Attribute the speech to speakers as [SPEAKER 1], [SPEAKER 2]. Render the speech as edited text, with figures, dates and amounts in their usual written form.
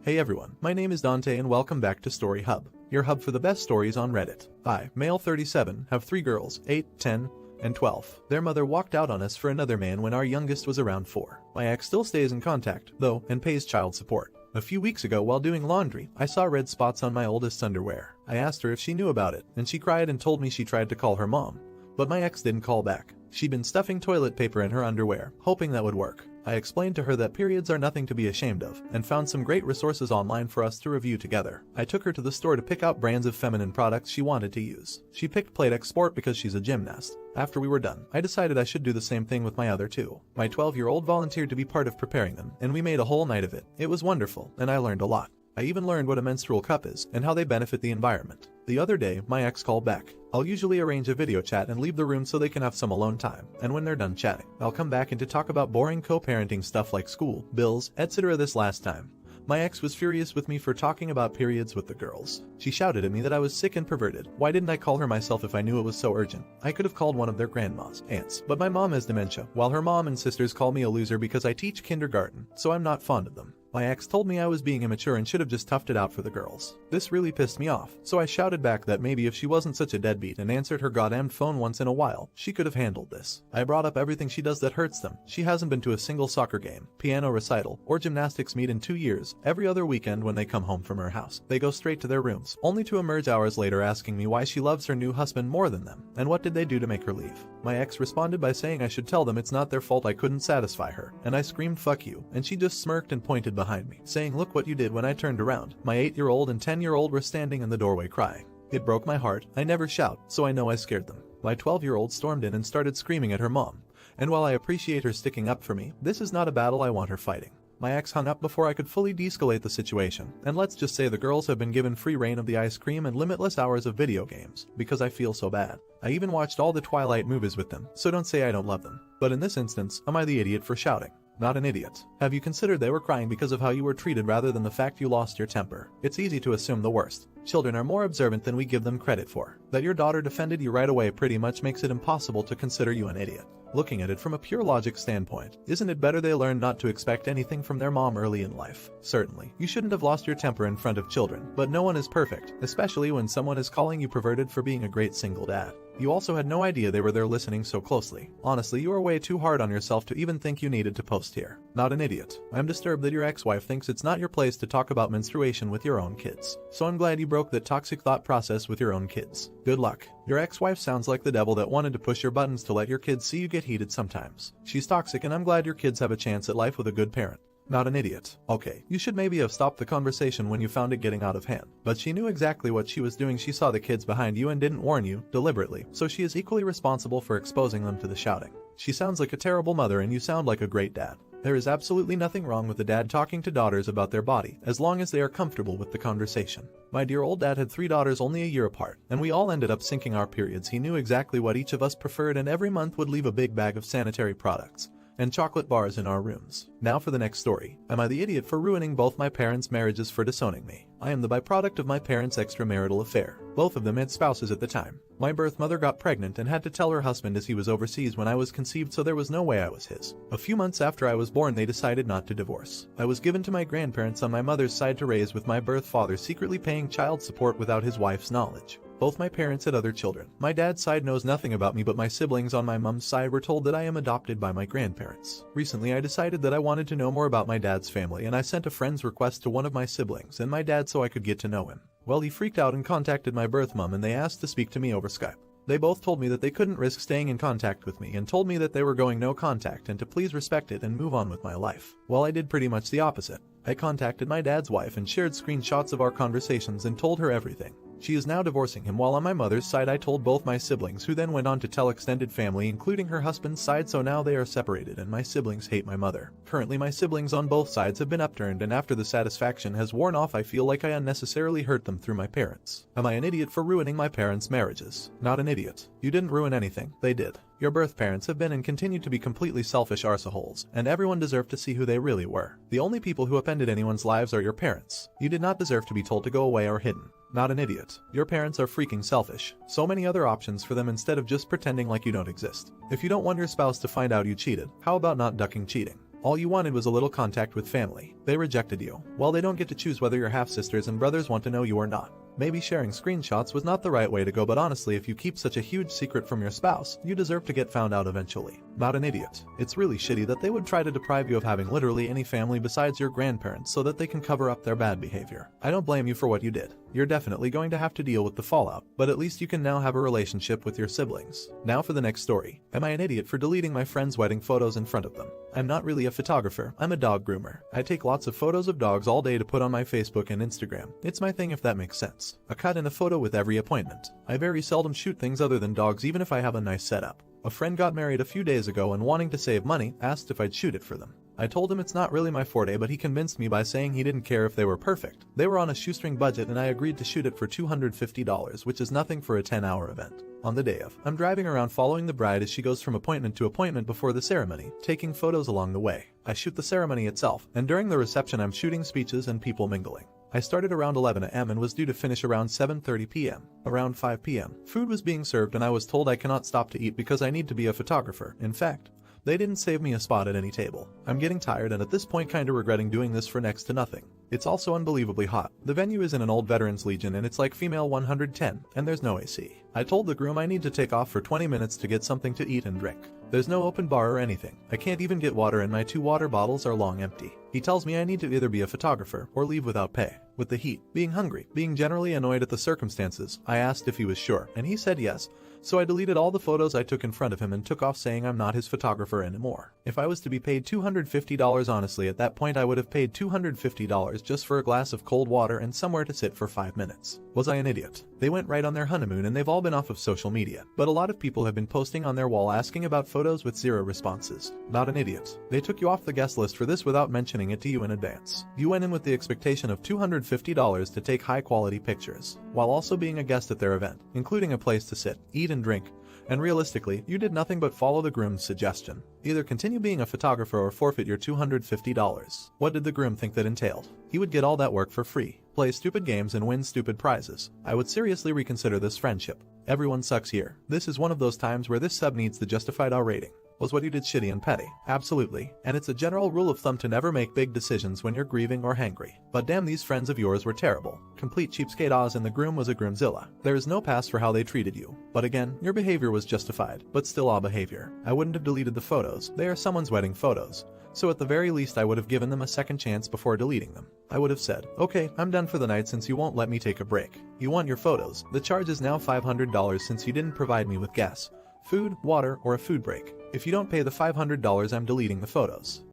[SPEAKER 1] Hey everyone, my name is Dante and welcome back to Story Hub, your hub for the best stories on Reddit. I, male 37, have 3 girls, 8, 10, and 12. Their mother walked out on us for another man when our youngest was around 4. My ex still stays in contact, though, and pays child support. A few weeks ago while doing laundry, I saw red spots on my oldest's underwear. I asked her if she knew about it, and she cried and told me she tried to call her mom. But my ex didn't call back. She'd been stuffing toilet paper in her underwear, hoping that would work. I explained to her that periods are nothing to be ashamed of, and found some great resources online for us to review together. I took her to the store to pick out brands of feminine products she wanted to use. She picked Playtex Sport because she's a gymnast. After we were done, I decided I should do the same thing with my other 2. My 12-year-old volunteered to be part of preparing them, and we made a whole night of it. It was wonderful, and I learned a lot. I even learned what a menstrual cup is, and how they benefit the environment. The other day, my ex called back. I'll usually arrange a video chat and leave the room so they can have some alone time, and when they're done chatting, I'll come back and to talk about boring co-parenting stuff like school, bills, etc. This last time, my ex was furious with me for talking about periods with the girls. She shouted at me that I was sick and perverted. Why didn't I call her myself if I knew it was so urgent? I could have called one of their grandmas, aunts, but my mom has dementia, while her mom and sisters call me a loser because I teach kindergarten, so I'm not fond of them. My ex told me I was being immature and should have just toughed it out for the girls. This really pissed me off, so I shouted back that maybe if she wasn't such a deadbeat and answered her goddamn phone once in a while, she could have handled this. I brought up everything she does that hurts them. She hasn't been to a single soccer game, piano recital, or gymnastics meet in 2 years. Every other weekend when they come home from her house, they go straight to their rooms, only to emerge hours later asking me why she loves her new husband more than them, and what did they do to make her leave. My ex responded by saying I should tell them it's not their fault I couldn't satisfy her, and I screamed fuck you, and she just smirked and pointed behind me, saying look what you did. When I turned around, my 8-year-old and 10-year-old were standing in the doorway crying. It broke my heart. I never shout, so I know I scared them. My 12-year-old stormed in and started screaming at her mom, and while I appreciate her sticking up for me, this is not a battle I want her fighting. My ex hung up before I could fully de-escalate the situation, and let's just say the girls have been given free reign of the ice cream and limitless hours of video games, because I feel so bad. I even watched all the Twilight movies with them, so don't say I don't love them. But in this instance, am I the idiot for shouting? Not an idiot. Have you considered they were crying because of how you were treated rather than the fact you lost your temper? It's easy to assume the worst. Children are more observant than we give them credit for. That your daughter defended you right away pretty much makes it impossible to consider you an idiot. Looking at it from a pure logic standpoint, isn't it better they learn not to expect anything from their mom early in life? Certainly, you shouldn't have lost your temper in front of children, but no one is perfect, especially when someone is calling you perverted for being a great single dad. You also had no idea they were there listening so closely. Honestly, you are way too hard on yourself to even think you needed to post here. Not an idiot. I'm disturbed that your ex-wife thinks it's not your place to talk about menstruation with your own kids. So I'm glad you broke that toxic thought process with your own kids. Good luck. Your ex-wife sounds like the devil that wanted to push your buttons to let your kids see you get heated sometimes. She's toxic, and I'm glad your kids have a chance at life with a good parent. Not an idiot. Okay, you should maybe have stopped the conversation when you found it getting out of hand. But she knew exactly what she was doing. She saw the kids behind you and didn't warn you, deliberately, so she is equally responsible for exposing them to the shouting. She sounds like a terrible mother and you sound like a great dad. There is absolutely nothing wrong with a dad talking to daughters about their body, as long as they are comfortable with the conversation. My dear old dad had 3 daughters only a year apart, and we all ended up syncing our periods. He knew exactly what each of us preferred and every month would leave a big bag of sanitary products and chocolate bars in our rooms. Now for the next story. Am I the idiot for ruining both my parents' marriages for disowning me? I am the byproduct of my parents' extramarital affair. Both of them had spouses at the time. My birth mother got pregnant and had to tell her husband as he was overseas when I was conceived, so there was no way I was his. A few months after I was born, they decided not to divorce. I was given to my grandparents on my mother's side to raise, with my birth father secretly paying child support without his wife's knowledge. Both my parents had other children. My dad's side knows nothing about me, but my siblings on my mom's side were told that I am adopted by my grandparents. Recently I decided that I wanted to know more about my dad's family, and I sent a friend's request to one of my siblings and my dad so I could get to know him. Well, he freaked out and contacted my birth mom, and they asked to speak to me over Skype. They both told me that they couldn't risk staying in contact with me and told me that they were going no contact and to please respect it and move on with my life. Well, I did pretty much the opposite. I contacted my dad's wife and shared screenshots of our conversations and told her everything. She is now divorcing him, while on my mother's side I told both my siblings, who then went on to tell extended family including her husband's side, so now they are separated and my siblings hate my mother. Currently my siblings on both sides have been upturned, and after the satisfaction has worn off I feel like I unnecessarily hurt them through my parents. Am I an idiot for ruining my parents' marriages? Not an idiot. You didn't ruin anything, they did. Your birth parents have been and continue to be completely selfish arseholes, and everyone deserved to see who they really were. The only people who upended anyone's lives are your parents. You did not deserve to be told to go away or hidden. Not an idiot. Your parents are freaking selfish. So many other options for them instead of just pretending like you don't exist. If you don't want your spouse to find out you cheated, how about not ducking cheating? All you wanted was a little contact with family. They rejected you. Well, they don't get to choose whether your half-sisters and brothers want to know you or not. Maybe sharing screenshots was not the right way to go, but honestly, if you keep such a huge secret from your spouse, you deserve to get found out eventually. Not an idiot. It's really shitty that they would try to deprive you of having literally any family besides your grandparents so that they can cover up their bad behavior. I don't blame you for what you did. You're definitely going to have to deal with the fallout, but at least you can now have a relationship with your siblings. Now for the next story. Am I an idiot for deleting my friend's wedding photos in front of them? I'm not really a photographer, I'm a dog groomer. I take lots of photos of dogs all day to put on my Facebook and Instagram. It's my thing, if that makes sense. A cut and a photo with every appointment. I very seldom shoot things other than dogs, even if I have a nice setup. A friend got married a few days ago and, wanting to save money, asked if I'd shoot it for them. I told him it's not really my forte, but he convinced me by saying he didn't care if they were perfect. They were on a shoestring budget and I agreed to shoot it for $250, which is nothing for a 10-hour event. On the day of, I'm driving around following the bride as she goes from appointment to appointment before the ceremony, taking photos along the way. I shoot the ceremony itself, and during the reception I'm shooting speeches and people mingling. I started around 11 a.m. and was due to finish around 7:30 p.m. Around 5 p.m., food was being served and I was told I cannot stop to eat because I need to be a photographer. In fact, they didn't save me a spot at any table. I'm getting tired and at this point kinda regretting doing this for next to nothing. It's also unbelievably hot. The venue is in an old Veterans Legion and it's like female 110, and there's no AC. I told the groom I need to take off for 20 minutes to get something to eat and drink. There's no open bar or anything. I can't even get water and my 2 water bottles are long empty. He tells me I need to either be a photographer or leave without pay. With the heat, being hungry, being generally annoyed at the circumstances, I asked if he was sure, and he said yes. So I deleted all the photos I took in front of him and took off, saying I'm not his photographer anymore. If I was to be paid $250, honestly at that point I would have paid $250 just for a glass of cold water and somewhere to sit for 5 minutes. Was I an idiot? They went right on their honeymoon and they've all been off of social media, but a lot of people have been posting on their wall asking about photos with 0 responses. Not an idiot. They took you off the guest list for this without mentioning it to you in advance. You went in with the expectation of $250 to take high quality pictures, while also being a guest at their event, including a place to sit, eat and drink, and realistically, you did nothing but follow the groom's suggestion. Either continue being a photographer or forfeit your $250. What did the groom think that entailed? He would get all that work for free, play stupid games and win stupid prizes. I would seriously reconsider this friendship. Everyone sucks here. This is one of those times where this sub needs the justified R rating. Was what you did shitty and petty? Absolutely. And it's a general rule of thumb to never make big decisions when you're grieving or hangry. But damn, these friends of yours were terrible. Complete cheapskate Oz, and the groom was a groomzilla. There is no pass for how they treated you. But again, your behavior was justified, but still all behavior. I wouldn't have deleted the photos. They are someone's wedding photos. So at the very least I would have given them a second chance before deleting them. I would have said, okay, I'm done for the night since you won't let me take a break. You want your photos. The charge is now $500 since you didn't provide me with gas, food, water, or a food break. If you don't pay the $500, I'm deleting the photos.